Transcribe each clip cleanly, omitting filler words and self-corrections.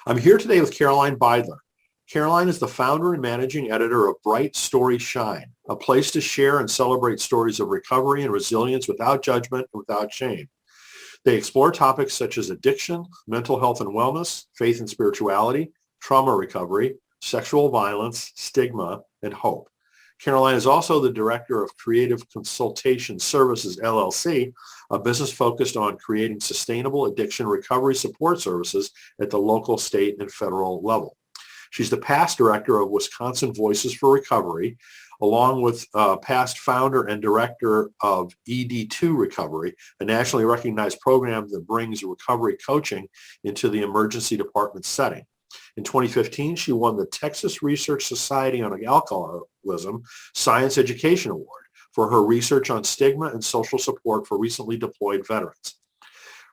I'm here today with Caroline Beidler. Caroline is the founder and managing editor of Bright Story Shine, a place to share and celebrate stories of recovery and resilience without judgment and without shame. They explore topics such as addiction, mental health and wellness, faith and spirituality, trauma recovery, sexual violence, stigma, and hope. Caroline is also the director of Creative Consultation Services, LLC, a business focused on creating sustainable addiction recovery support services at the local, state, and federal level. She's the past director of Wisconsin Voices for Recovery, along with past founder and director of ED2 Recovery, a nationally recognized program that brings recovery coaching into the emergency department setting. In 2015, she won the Texas Research Society on Alcoholism Science Education Award for her research on stigma and social support for recently deployed veterans.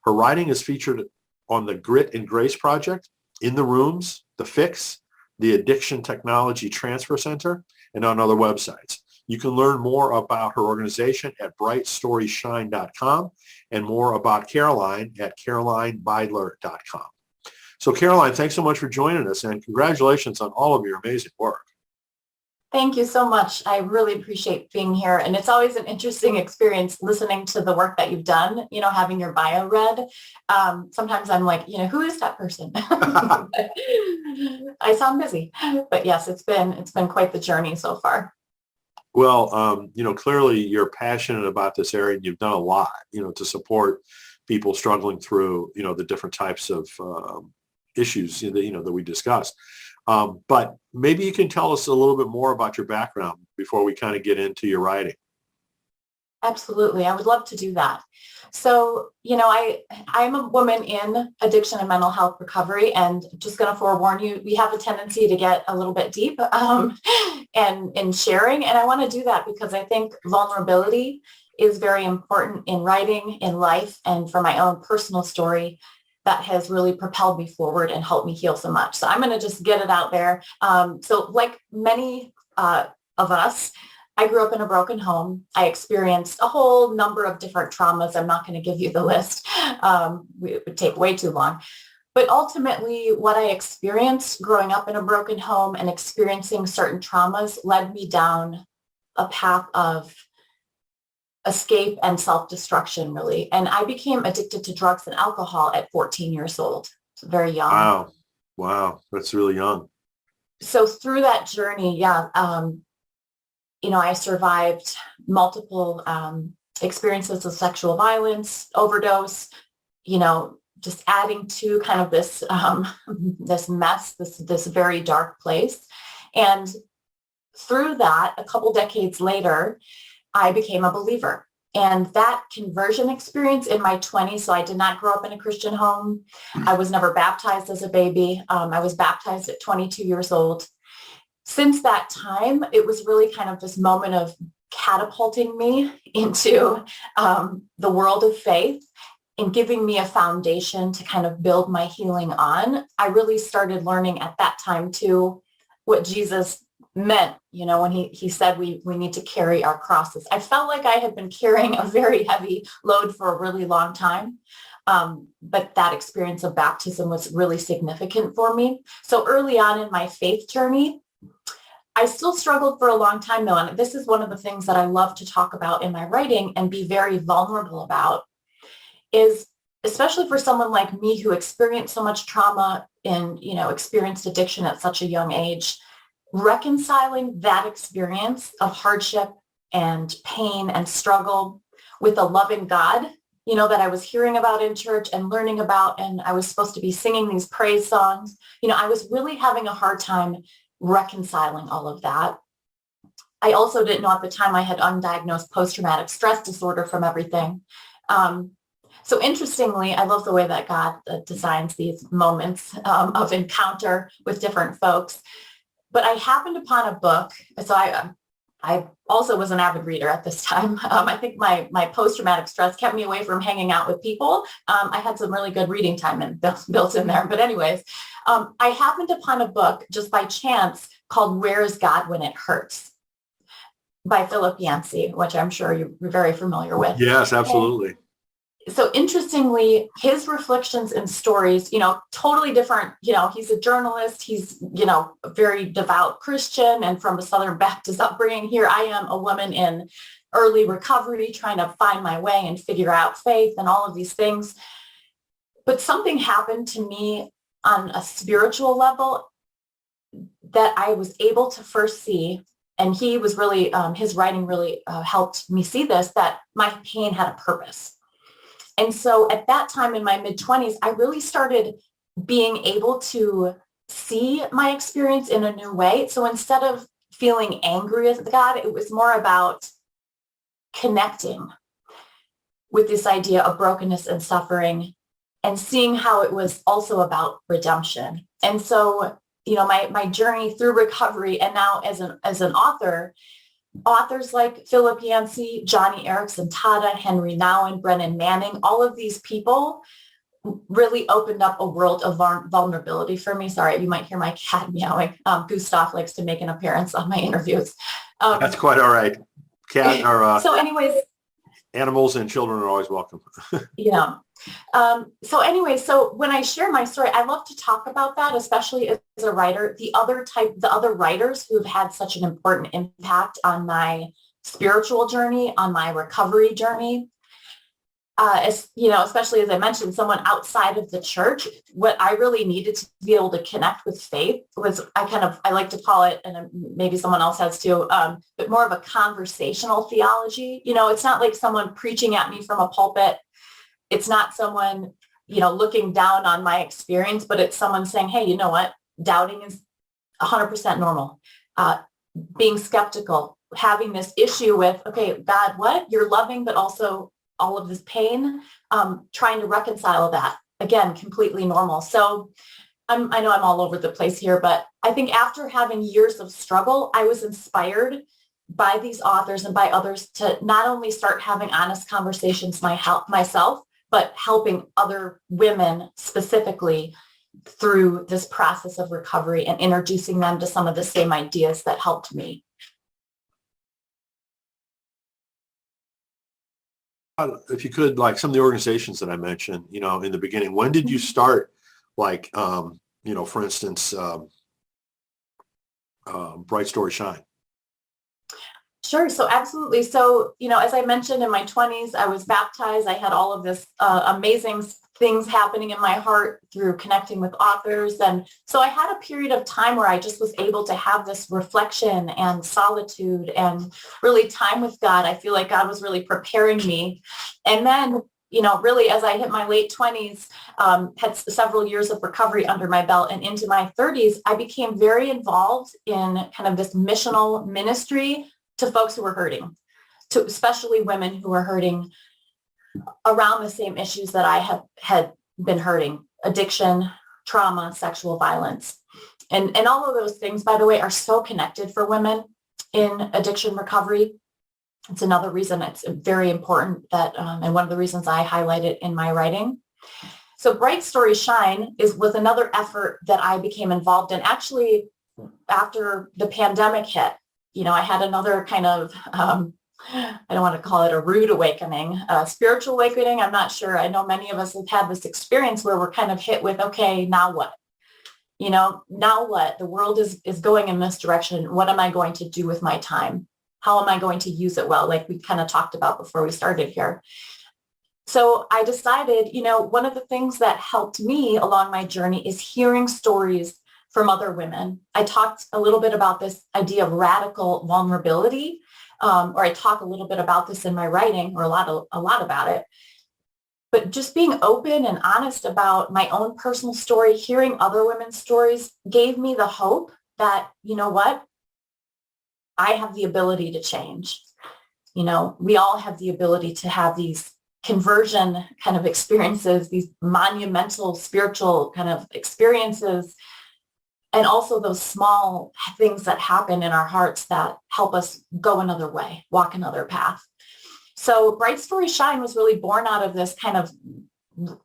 Her writing is featured on the Grit and Grace Project, In the Rooms, The Fix, the Addiction Technology Transfer Center, and on other websites. You can learn more about her organization at brightstoryshine.com and more about Caroline at carolinebeidler.com. So Caroline, thanks so much for joining us, and congratulations on all of your amazing work. Thank you so much. I really appreciate being here. And it's always an interesting experience listening to the work that you've done, having your bio read. Sometimes I'm like, who is that person? I sound busy, but yes, it's been quite the journey so far. Well, clearly you're passionate about this area, and you've done a lot, to support people struggling through, the different types of issues that we discussed. But maybe you can tell us a little bit more about your background before we kind of get into your writing. Absolutely. I would love to do that. So, I'm a woman in addiction and mental health recovery, and just going to forewarn you, we have a tendency to get a little bit deep and in sharing. And I want to do that because I think vulnerability is very important in writing, in life, and for my own personal story that has really propelled me forward and helped me heal so much. So I'm going to just get it out there. So like many of us, I grew up in a broken home. I experienced a whole number of different traumas. I'm not going to give you the list. It would take way too long. But ultimately, what I experienced growing up in a broken home and experiencing certain traumas led me down a path of escape and self-destruction, really. And I became addicted to drugs and alcohol at 14 years old. So very young. Wow. That's really young. So through that journey, I survived multiple experiences of sexual violence, overdose, just adding to kind of this this mess, this very dark place. And through that, a couple decades later, I became a believer. And that conversion experience in my 20s, so I did not grow up in a Christian home. I was never baptized as a baby. I was baptized at 22 years old. Since that time, it was really kind of this moment of catapulting me into the world of faith and giving me a foundation to kind of build my healing on. I really started learning at that time too what Jesus meant, when he said we need to carry our crosses. I felt like I had been carrying a very heavy load for a really long time. But that experience of baptism was really significant for me. So early on in my faith journey, I still struggled for a long time though. And this is one of the things that I love to talk about in my writing and be very vulnerable about, is especially for someone like me who experienced so much trauma and, experienced addiction at such a young age, reconciling that experience of hardship and pain and struggle with a loving God, that I was hearing about in church and learning about, and I was supposed to be singing these praise songs. I was really having a hard time reconciling all of that. I also didn't know at the time I had undiagnosed post-traumatic stress disorder from everything. So interestingly, I love the way that God designs these moments of encounter with different folks. But I happened upon a book. So I also was an avid reader at this time. I think my post-traumatic stress kept me away from hanging out with people. I had some really good reading time built in there. But anyways, I happened upon a book just by chance called Where is God When It Hurts by Philip Yancey, which I'm sure you're very familiar with. Yes, absolutely. so interestingly, his reflections and stories, totally different. He's a journalist. He's, a very devout Christian and from a Southern Baptist upbringing. Here I am, a woman in early recovery, trying to find my way and figure out faith and all of these things. But something happened to me on a spiritual level that I was able to first see. And he was really, his writing really helped me see this, that my pain had a purpose. And so at that time in my mid-20s, I really started being able to see my experience in a new way. So instead of feeling angry at God, it was more about connecting with this idea of brokenness and suffering and seeing how it was also about redemption. And so, my journey through recovery and now as an author, authors like Philip Yancey, Johnny Erickson Tada, Henry Nouwen, Brennan Manning, all of these people really opened up a world of vulnerability for me. Sorry, you might hear my cat meowing. Gustav likes to make an appearance on my interviews. That's quite all right. Cat or so anyways, animals and children are always welcome. Yeah. So when I share my story, I love to talk about that, especially as a writer. The other writers who have had such an important impact on my spiritual journey, on my recovery journey, especially as I mentioned, someone outside of the church, what I really needed to be able to connect with faith was, I like to call it, and maybe someone else has too, but more of a conversational theology. It's not like someone preaching at me from a pulpit. It's not someone, looking down on my experience, but it's someone saying, hey, you know what? Doubting is 100% normal. Being skeptical, having this issue with, okay, God, what? You're loving, but also all of this pain, trying to reconcile that. Again, completely normal. So I know I'm all over the place here, but I think after having years of struggle, I was inspired by these authors and by others to not only start having honest conversations myself, but helping other women specifically through this process of recovery and introducing them to some of the same ideas that helped me. If you could, like some of the organizations that I mentioned, in the beginning, when did you start, for instance, Bright Story Shine? Sure. So absolutely. So, as I mentioned in my 20s, I was baptized. I had all of this amazing things happening in my heart through connecting with authors. And so I had a period of time where I just was able to have this reflection and solitude and really time with God. I feel like God was really preparing me. And then, really as I hit my late 20s, had several years of recovery under my belt, and into my 30s, I became very involved in kind of this missional ministry to folks who were hurting, to especially women who were hurting around the same issues that I had been hurting: addiction, trauma, sexual violence. And all of those things, by the way, are so connected for women in addiction recovery. It's another reason it's very important that, and one of the reasons I highlight it in my writing. So Bright Story Shine was another effort that I became involved in. Actually, after the pandemic hit, I had another kind of, I don't want to call it a rude awakening, a spiritual awakening. I'm not sure. I know many of us have had this experience where we're kind of hit with, okay, now what? Now what? The world is going in this direction. What am I going to do with my time? How am I going to use it well? Like we kind of talked about before we started here. So I decided, one of the things that helped me along my journey is hearing stories from other women. I talked a little bit about this idea of radical vulnerability, or I talk a little bit about this in my writing, or a lot about it. But just being open and honest about my own personal story, hearing other women's stories gave me the hope that, what? I have the ability to change. We all have the ability to have these conversion kind of experiences, these monumental spiritual kind of experiences, and also those small things that happen in our hearts that help us go another way, walk another path. So Bright Story Shine was really born out of this kind of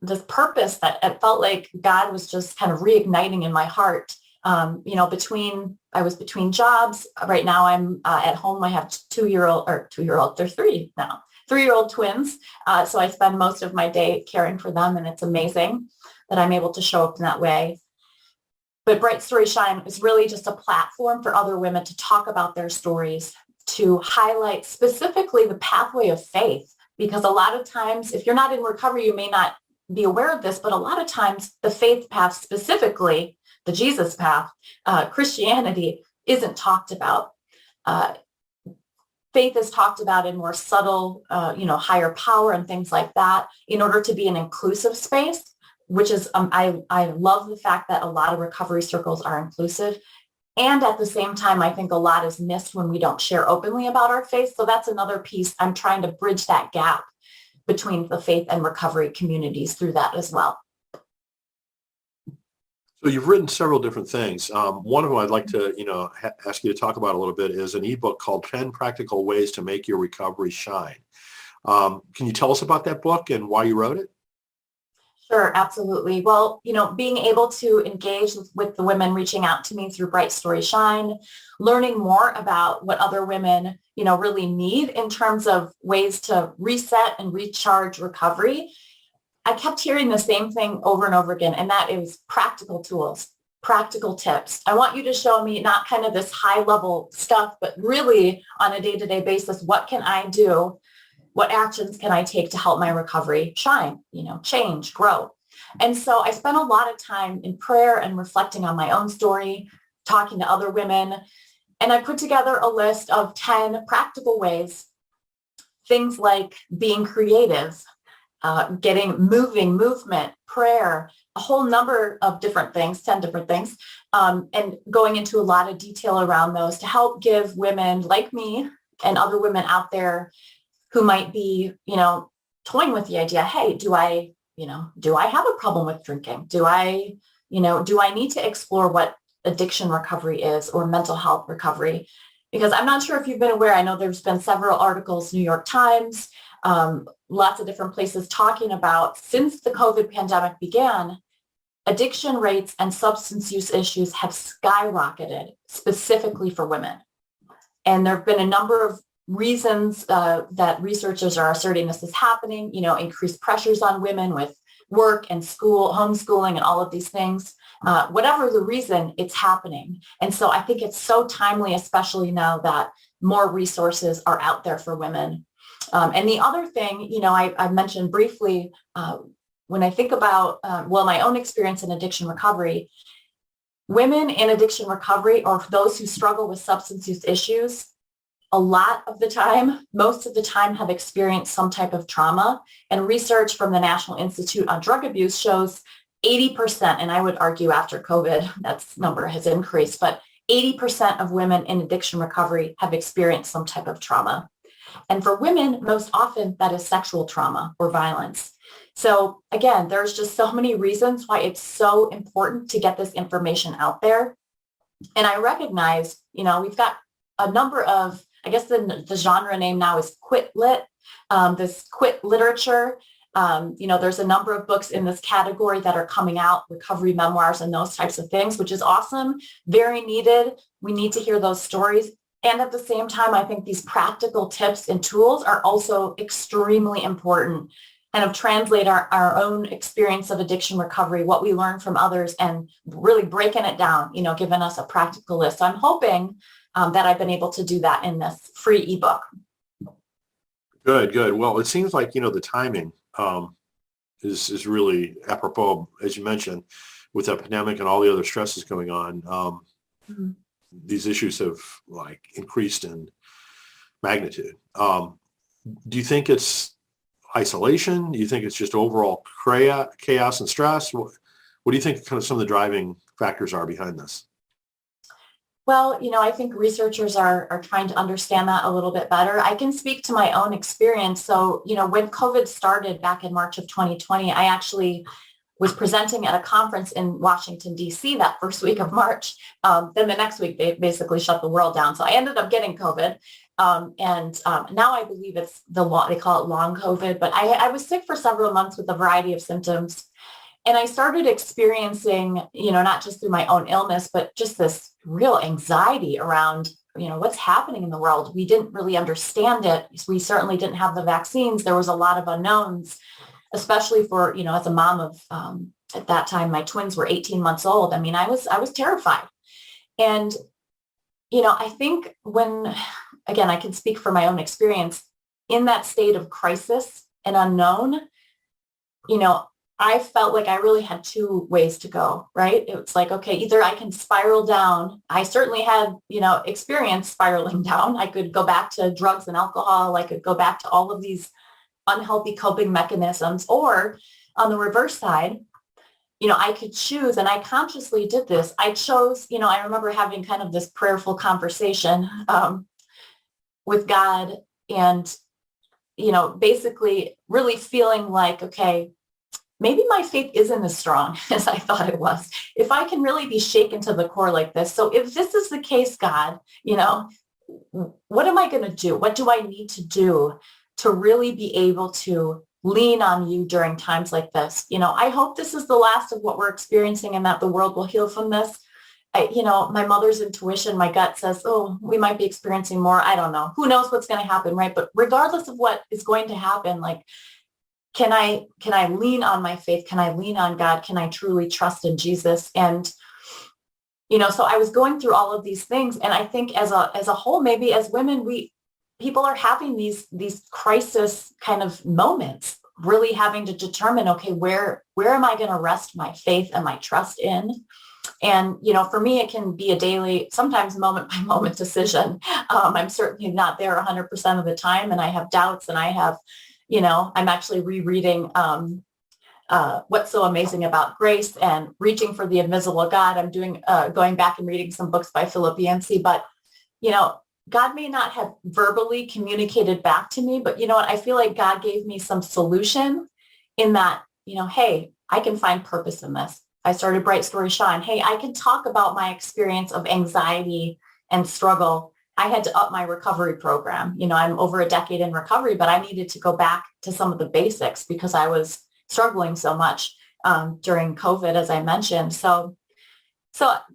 this purpose that it felt like God was just kind of reigniting in my heart. I was between jobs. Right now I'm at home. I have 2-year-old, they're 3 now. 3-year-old twins. So I spend most of my day caring for them, and it's amazing that I'm able to show up in that way. But Bright Story Shine is really just a platform for other women to talk about their stories, to highlight specifically the pathway of faith. Because a lot of times, if you're not in recovery, you may not be aware of this, but a lot of times the faith path, specifically the Jesus path, Christianity, isn't talked about. Faith is talked about in more subtle, higher power and things like that in order to be an inclusive space, which is, I love the fact that a lot of recovery circles are inclusive. And at the same time, I think a lot is missed when we don't share openly about our faith. So that's another piece. I'm trying to bridge that gap between the faith and recovery communities through that as well. So you've written several different things. One of them I'd like to, ask you to talk about a little bit is an ebook called 10 Practical Ways to Make Your Recovery Shine. Can you tell us about that book and why you wrote it? Sure, absolutely. Well, being able to engage with the women reaching out to me through Bright Story Shine, learning more about what other women, really need in terms of ways to reset and recharge recovery. I kept hearing the same thing over and over again, and that is practical tools, practical tips. I want you to show me not kind of this high level stuff, but really on a day-to-day basis, what can I do? What actions can I take to help my recovery shine, change, grow? And so I spent a lot of time in prayer and reflecting on my own story, talking to other women, and I put together a list of 10 practical ways, things like being creative, getting moving, movement, prayer, a whole number of different things, 10 different things, and going into a lot of detail around those to help give women like me and other women out there who might be, toying with the idea, hey, do I have a problem with drinking? Do I need to explore what addiction recovery is or mental health recovery? Because I'm not sure if you've been aware, I know there's been several articles, New York Times, lots of different places talking about since the COVID pandemic began, addiction rates and substance use issues have skyrocketed specifically for women. And there have been a number of reasons that researchers are asserting this is happening, increased pressures on women with work and school, homeschooling, and all of these things. Whatever the reason, it's happening. And so I think it's so timely, especially now that more resources are out there for women. And the other thing, I mentioned briefly, when I think about, my own experience in addiction recovery, women in addiction recovery or those who struggle with substance use issues, a lot of the time, most of the time have experienced some type of trauma. And research from the National Institute on Drug Abuse shows 80%, and I would argue after COVID, that number has increased, but 80% of women in addiction recovery have experienced some type of trauma. And for women, most often that is sexual trauma or violence. So again, there's just so many reasons why it's so important to get this information out there. And I recognize, we've got a number of, I guess the genre name now is quit lit, this quit literature. There's a number of books in this category that are coming out, recovery memoirs and those types of things, which is awesome, very needed. We need to hear those stories. And at the same time, I think these practical tips and tools are also extremely important, kind of translate our own experience of addiction recovery, what we learn from others, and really breaking it down, giving us a practical list. So I'm hoping that I've been able to do that in this free ebook. Good. Well, it seems like, the timing is really apropos, as you mentioned, with the pandemic and all the other stresses going on. Mm-hmm. These issues have increased in magnitude. Do you think it's isolation? Do you think it's just overall chaos and stress? What do you think kind of some of the driving factors are behind this? Well, I think researchers are trying to understand that a little bit better. I can speak to my own experience. So, when COVID started back in March of 2020, I actually was presenting at a conference in Washington, D.C. that first week of March. Then the next week, they basically shut the world down. So I ended up getting COVID. And now I believe it's they call it long COVID. But I was sick for several months with a variety of symptoms. And I started experiencing, not just through my own illness, but just this real anxiety around what's happening in the world? We didn't really understand it. We certainly didn't have the vaccines. There was a lot of unknowns, especially for, as a mom of, at that time, my twins were 18 months old. I mean, I was terrified. And, I think again, I can speak for my own experience in that state of crisis and unknown, I felt like I really had two ways to go, right? It was like, okay, either I can spiral down. I certainly had, experience spiraling down. I could go back to drugs and alcohol. I could go back to all of these unhealthy coping mechanisms. Or on the reverse side, I could choose, and I consciously did this. I chose, I remember having kind of this prayerful conversation with God and, basically really feeling like, okay, maybe my faith isn't as strong as I thought it was. If I can really be shaken to the core like this. So if this is the case, God, what am I going to do? What do I need to do to really be able to lean on you during times like this? I hope this is the last of what we're experiencing and that the world will heal from this. My mother's intuition, my gut says, oh, we might be experiencing more. I don't know. Who knows what's going to happen, right? But regardless of what is going to happen, like, can I lean on my faith? Can I lean on God? Can I truly trust in Jesus? And, so I was going through all of these things. And I think as a whole, maybe as women, people are having these crisis kind of moments, really having to determine, okay, where am I going to rest my faith and my trust in? And, for me, it can be a daily, sometimes moment by moment decision. I'm certainly not there 100% of the time. And I have doubts and I have, I'm actually rereading What's So Amazing About Grace and Reaching for the Invisible God. I'm going back and reading some books by Philip Yancey, but, God may not have verbally communicated back to me, but you know what? I feel like God gave me some solution in that, hey, I can find purpose in this. I started Bright Story Shine. Hey, I can talk about my experience of anxiety and struggle. I had to up my recovery program. I'm over a decade in recovery, but I needed to go back to some of the basics because I was struggling so much during COVID, as I mentioned. So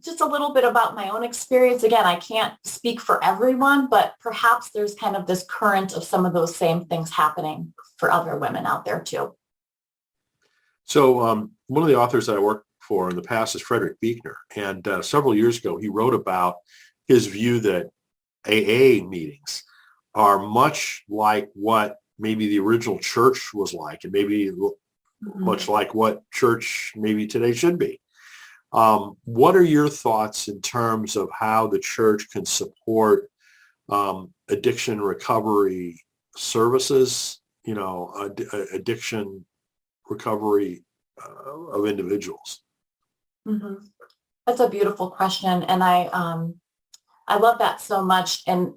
just a little bit about my own experience. Again, I can't speak for everyone, but perhaps there's kind of this current of some of those same things happening for other women out there too. So one of the authors that I worked for in the past is Frederick Beidler. And several years ago, he wrote about his view that AA meetings are much like what maybe the original church was like, and maybe much like what church maybe today should be. What are your thoughts in terms of how the church can support addiction recovery services, addiction recovery of individuals? Mm-hmm. That's a beautiful question. And I love that so much. And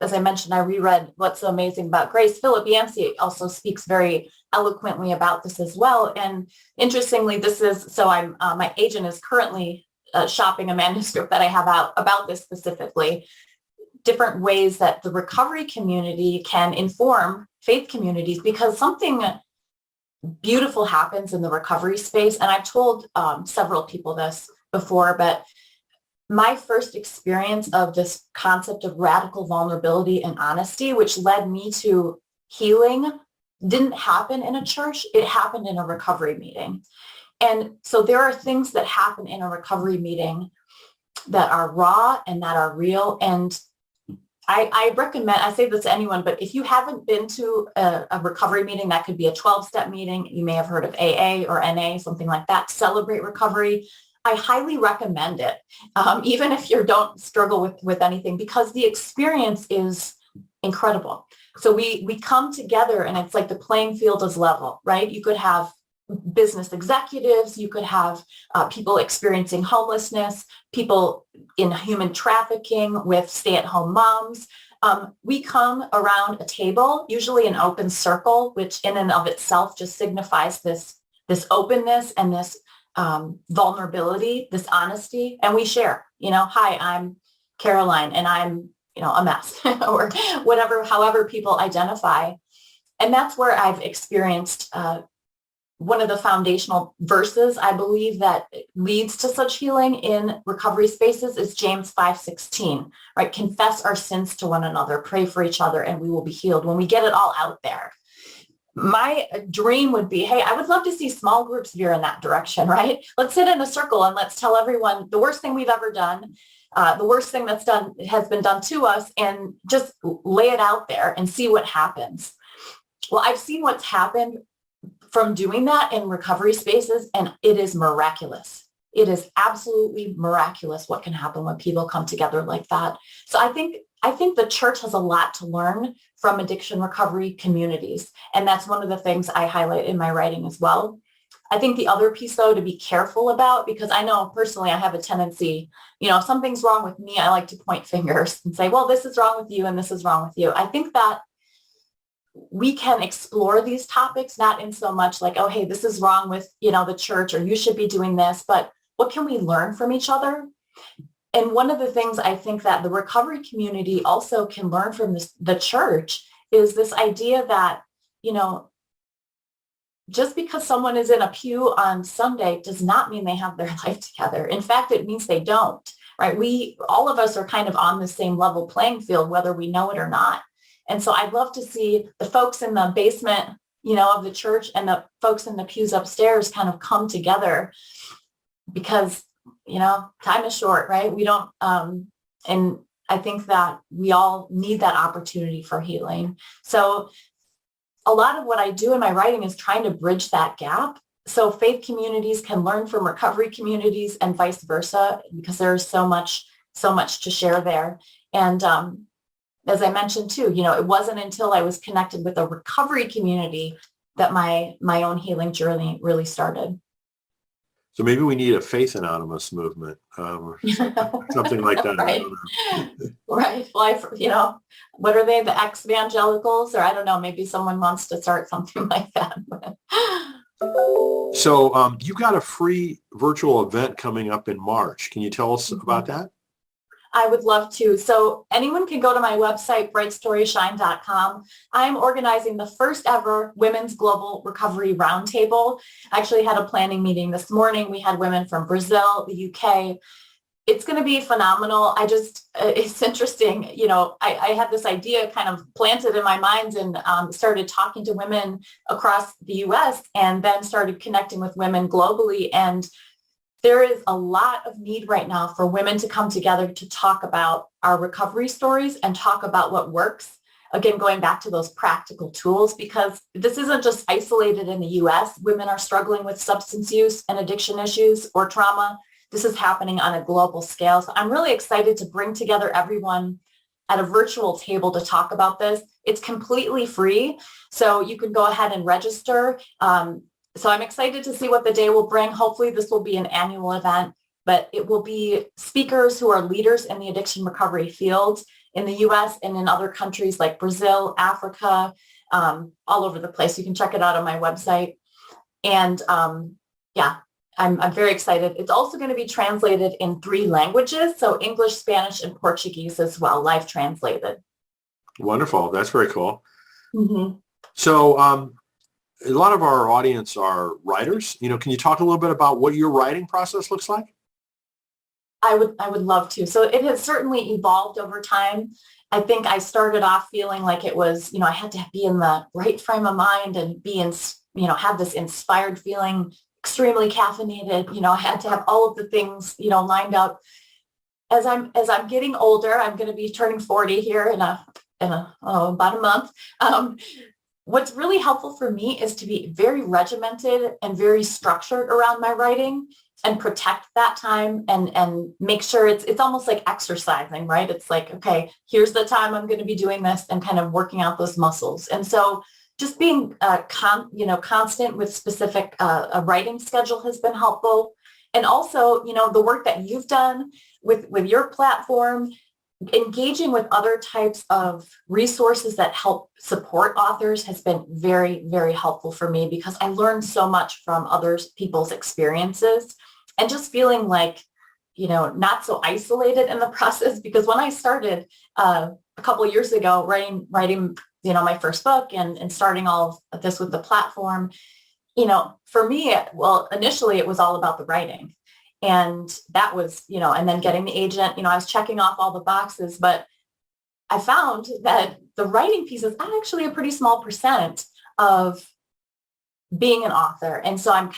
as I mentioned, I reread What's So Amazing About Grace. Philip Yancey also speaks very eloquently about this as well. And interestingly, my agent is currently shopping a manuscript that I have out about this specifically, different ways that the recovery community can inform faith communities, because something beautiful happens in the recovery space. And I've told several people this before, but my first experience of this concept of radical vulnerability and honesty, which led me to healing, didn't happen in a church. It happened in a recovery meeting. And so there are things that happen in a recovery meeting that are raw and that are real. And I recommend, I say this to anyone, but if you haven't been to a recovery meeting, that could be a 12-step meeting. You may have heard of AA or NA, something like that. Celebrate Recovery. I highly recommend it, even if you don't struggle with anything, because the experience is incredible. So we come together and it's like the playing field is level, right? You could have business executives, you could have people experiencing homelessness, people in human trafficking with stay-at-home moms. We come around a table, usually an open circle, which in and of itself just signifies this openness and this vulnerability, this honesty, and we share, hi, I'm Caroline and I'm, a mess or whatever, however people identify. And that's where I've experienced one of the foundational verses I believe that leads to such healing in recovery spaces is James 5:16, right? Confess our sins to one another, pray for each other, and we will be healed. When we get it all out there. My dream would be, hey, I would love to see small groups veer in that direction, right? Let's sit in a circle and let's tell everyone the worst thing we've ever done, the worst thing has been done to us, and just lay it out there and see what happens. Well, I've seen what's happened from doing that in recovery spaces, and it is miraculous. It is absolutely miraculous what can happen when people come together like that. So I think the church has a lot to learn from addiction recovery communities. And that's one of the things I highlight in my writing as well. I think the other piece, though, to be careful about, because I know personally I have a tendency, if something's wrong with me, I like to point fingers and say, well, this is wrong with you and this is wrong with you. I think that we can explore these topics, not in so much like, oh, hey, this is wrong with, the church, or you should be doing this, but what can we learn from each other? And one of the things I think that the recovery community also can learn from the church is this idea that, just because someone is in a pew on Sunday does not mean they have their life together. In fact, it means they don't, right? All of us are kind of on the same level playing field, whether we know it or not. And so I'd love to see the folks in the basement, of the church and the folks in the pews upstairs kind of come together, because, time is short, right? We don't, and I think that we all need that opportunity for healing. So a lot of what I do in my writing is trying to bridge that gap. So faith communities can learn from recovery communities and vice versa, because there's so much to share there. And, as I mentioned too, it wasn't until I was connected with a recovery community that my own healing journey really started. So maybe we need a Faith Anonymous movement, or something like that. Right. I don't know. Right. Well, what are they? The ex-evangelicals, or I don't know, maybe someone wants to start something like that. So you got a free virtual event coming up in March. Can you tell us about that? I would love to. So anyone can go to my website, brightstoryshine.com. I'm organizing the first ever Women's Global Recovery Roundtable. I actually had a planning meeting this morning. We had women from Brazil, the UK. It's going to be phenomenal. It's interesting. I had this idea kind of planted in my mind, and started talking to women across the US, and then started connecting with women globally. And there is a lot of need right now for women to come together to talk about our recovery stories and talk about what works. Again, going back to those practical tools, because this isn't just isolated in the US. Women are struggling with substance use and addiction issues or trauma. This is happening on a global scale. So I'm really excited to bring together everyone at a virtual table to talk about this. It's completely free, so you can go ahead and register. So I'm excited to see what the day will bring. Hopefully this will be an annual event, but it will be speakers who are leaders in the addiction recovery field in the US and in other countries like Brazil, Africa, all over the place. You can check it out on my website. And I'm very excited. It's also going to be translated in 3 languages, so English, Spanish, and Portuguese as well, live translated. Wonderful. That's very cool. Mm-hmm. So a lot of our audience are writers. Can you talk a little bit about what your writing process looks like? I would love to. So it has certainly evolved over time. I think I started off feeling like it was, I had to be in the right frame of mind and be in, have this inspired feeling, extremely caffeinated. I had to have all of the things, lined up. As I'm getting older, I'm going to be turning 40 here in about a month. What's really helpful for me is to be very regimented and very structured around my writing, and protect that time and make sure it's almost like exercising, right? It's like, okay, here's the time I'm going to be doing this, and kind of working out those muscles. And so just being constant with specific a writing schedule has been helpful. And also, the work that you've done with your platform, engaging with other types of resources that help support authors has been very, very helpful for me, because I learned so much from other people's experiences, and just feeling like, not so isolated in the process. Because when I started a couple of years ago writing, my first book and starting all of this with the platform, for me, well, initially it was all about the writing. And that was, and then getting the agent, I was checking off all the boxes, but I found that the writing piece is actually a pretty small percent of being an author. And so I'm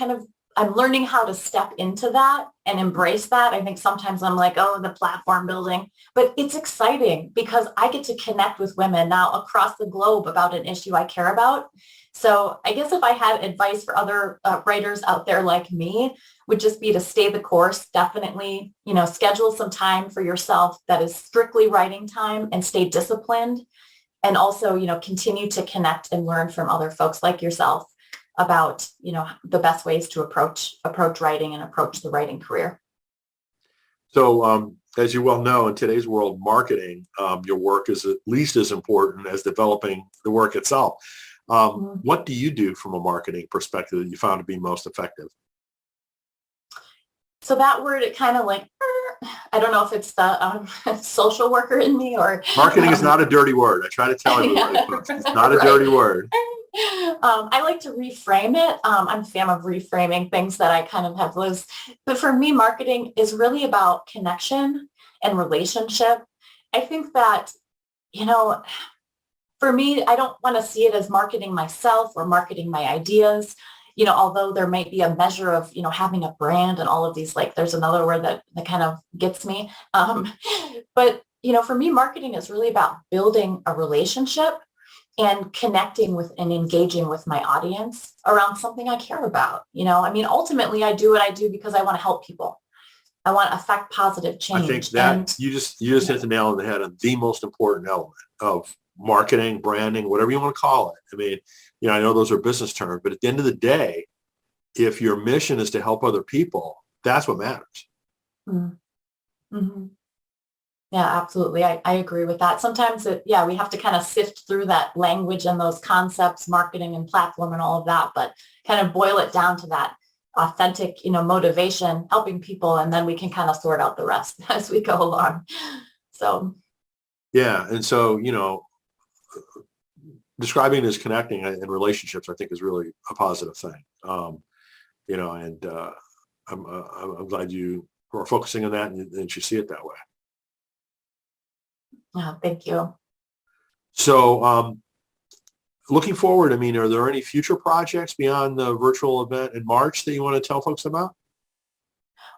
learning how to step into that and embrace that. I think sometimes I'm like, oh, the platform building, but it's exciting because I get to connect with women now across the globe about an issue I care about. So I guess if I had advice for other writers out there like me, would just be to stay the course. Definitely, schedule some time for yourself that is strictly writing time and stay disciplined. And also, continue to connect and learn from other folks like yourself about, the best ways to approach writing and approach the writing career. So as you well know, in today's world, marketing, your work is at least as important as developing the work itself. What do you do from a marketing perspective that you found to be most effective? So that word, it kind of like, I don't know if it's the social worker in me or... Marketing is not a dirty word. I try to tell everybody, folks, it's not a dirty word. I like to reframe it. I'm a fan of reframing things that I kind of have lived. But for me, marketing is really about connection and relationship. I think that, for me, I don't want to see it as marketing myself or marketing my ideas. Although there might be a measure of, having a brand and all of these, like there's another word that kind of gets me. But, for me, marketing is really about building a relationship and connecting with and engaging with my audience around something I care about. Ultimately I do what I do because I want to help people. I want to affect positive change. I think that you just hit the nail on the head on the most important element of marketing, branding, whatever you want to call it. I know those are business terms, but at the end of the day, if your mission is to help other people, that's what matters. Mm-hmm. Yeah, absolutely. I agree with that. Sometimes we have to kind of sift through that language and those concepts, marketing and platform and all of that, but kind of boil it down to that authentic, motivation, helping people, and then we can kind of sort out the rest as we go along. So. Yeah. And so, describing it as connecting and relationships, I think is really a positive thing. I'm glad you are focusing on that and you see it that way. Oh, thank you. So looking forward, are there any future projects beyond the virtual event in March that you want to tell folks about?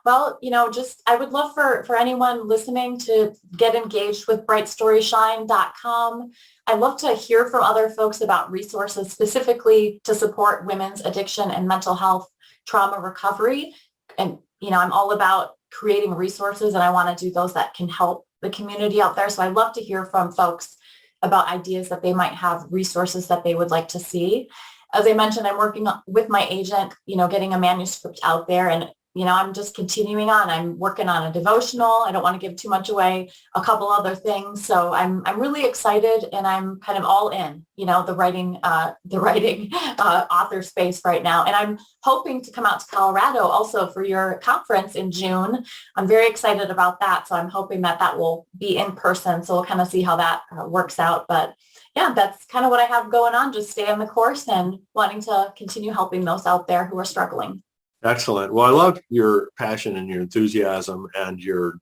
Well, I would love for anyone listening to get engaged with brightstoryshine.com. I'd love to hear from other folks about resources specifically to support women's addiction and mental health trauma recovery. And, I'm all about creating resources and I want to do those that can help the community out there. So I'd love to hear from folks about ideas that they might have, resources that they would like to see. As I mentioned, I'm working with my agent, getting a manuscript out there and I'm just continuing on. I'm working on a devotional. I don't want to give too much away, a couple other things. So I'm really excited and I'm kind of all in, the writing author space right now. And I'm hoping to come out to Colorado also for your conference in June. I'm very excited about that. So I'm hoping that will be in person. So we'll kind of see how that works out. But yeah, that's kind of what I have going on. Just stay on the course and wanting to continue helping those out there who are struggling. Excellent. Well, I love your passion and your enthusiasm and your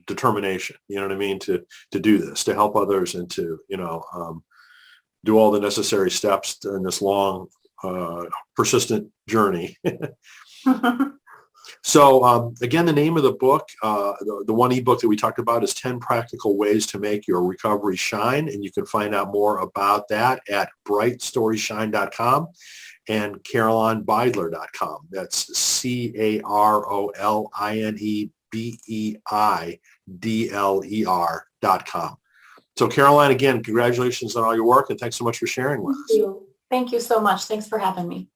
determination, to do this, to help others and to, do all the necessary steps in this long, persistent journey. So again, the name of the book, the one ebook that we talked about is 10 Practical Ways to Make Your Recovery Shine. And you can find out more about that at brightstoryshine.com. and CarolineBeidler.com. That's CarolineBeidler.com. So Caroline, again, congratulations on all your work and thanks so much for sharing with us. Thank you. Thank you so much. Thanks for having me.